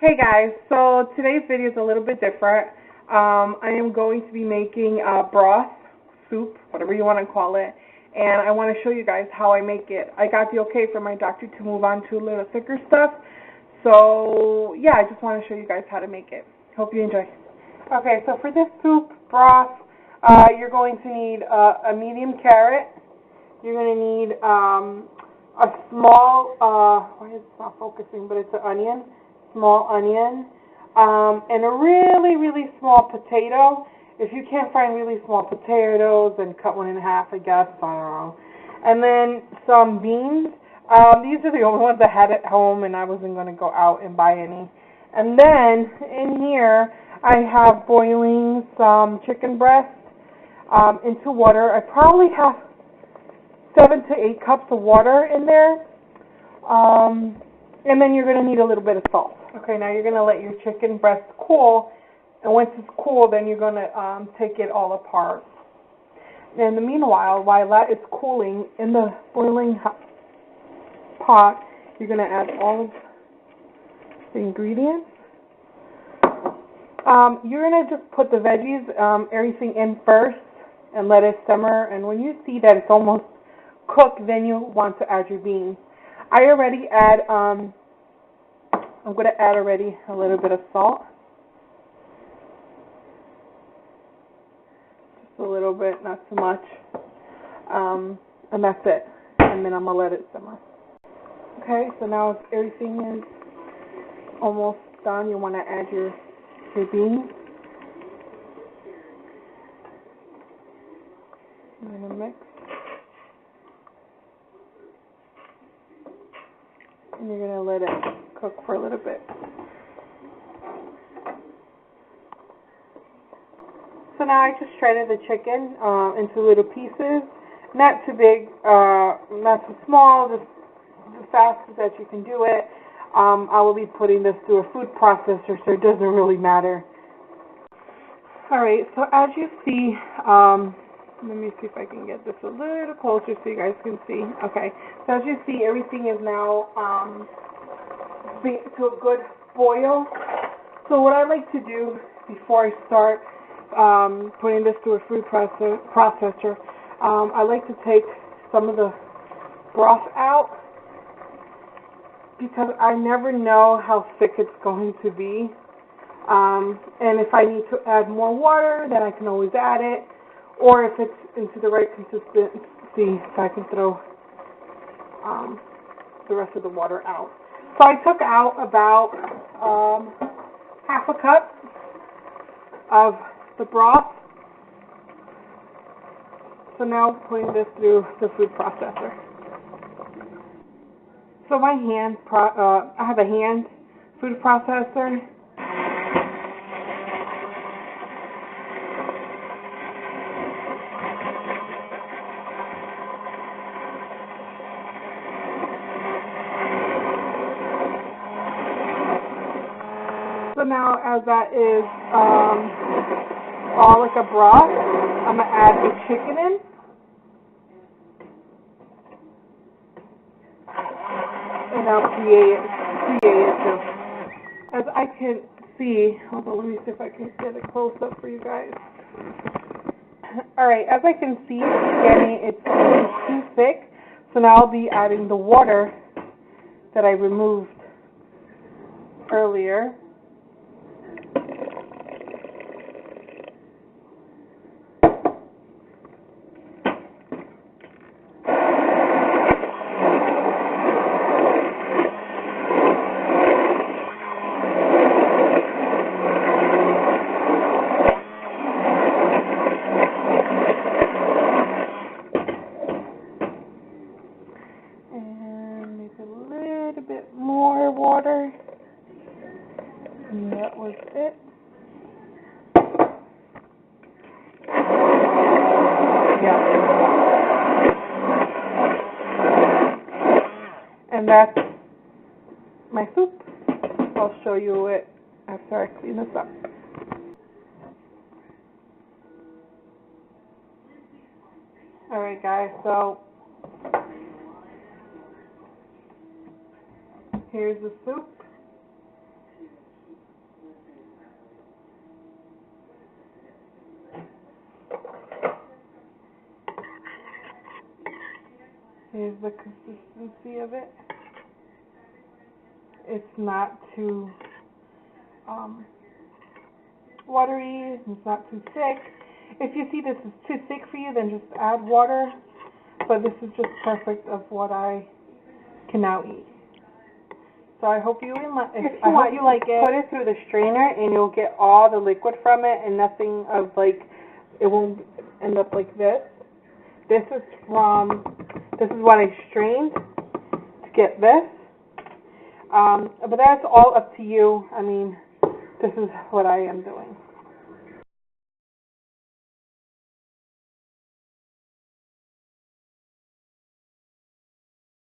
Hey guys, so today's video is a little bit different. I am going to be making broth, soup, whatever you want to call it, and I want to show you guys how I make it. I got the okay from my doctor to move on to a little thicker stuff, so yeah, I just want to show you guys how to make it. Hope you enjoy. Okay, so for this soup broth, you're going to need a medium carrot. You're going to need a small, why is it not focusing, but it's an onion. Small onion, and a really, really small potato. If you can't find really small potatoes, then cut one in half, I guess. I don't know. And then some beans. These are the only ones I had at home, and I wasn't going to go out and buy any. And then in here, I have boiling some chicken breast into water. I probably have 7 to 8 cups of water in there. And then you're going to need a little bit of salt. Okay, now you're going to let your chicken breast cool, and once it's cool, then you're going to take it all apart. And in the meanwhile, while that is cooling in the boiling pot, you're going to add all of the ingredients. You're going to just put the veggies, everything in first, and let it simmer. And when you see that it's almost cooked, then you want to add your beans. I already add, I'm going to add already a little bit of salt. Just a little bit, not too much. And that's it. And then I'm going to let it simmer. Okay, so now everything is almost done. You want to add your beans. I'm going to mix. And you're going to let it cook for a little bit. So now I just shredded the chicken into little pieces. Not too big, not too small, just as fast as that you can do it. I will be putting this through a food processor, so it doesn't really matter. Alright, so as you see, let me see if I can get this a little closer so you guys can see. Okay, so as you see, everything is now to a good boil. So what I like to do before I start putting this through a food processor, I like to take some of the broth out because I never know how thick it's going to be. And if I need to add more water, then I can always add it. Or if it's into the right consistency, so I can throw the rest of the water out. So I took out about half a cup of the broth. So now putting this through the food processor. So my hand, I have a hand food processor. So now, as that is all like a broth, I'm going to add the chicken in. And I'll create it too. As I can see, hold on, let me see if I can get a close up for you guys. Alright, as I can see, it's too thick. So now I'll be adding the water that I removed earlier. Water, and that was it. Yeah. And that's my soup. I'll show you it after I clean this up. Alright guys, so here's the soup. Here's the consistency of it. It's not too watery, it's not too thick. If you see this is too thick for you, then just add water. But this is just perfect of what I can now eat. So I hope you like it. Put it through the strainer, and you'll get all the liquid from it, and nothing of like it won't end up like this. This is what I strained to get this. But that's all up to you. I mean, this is what I am doing.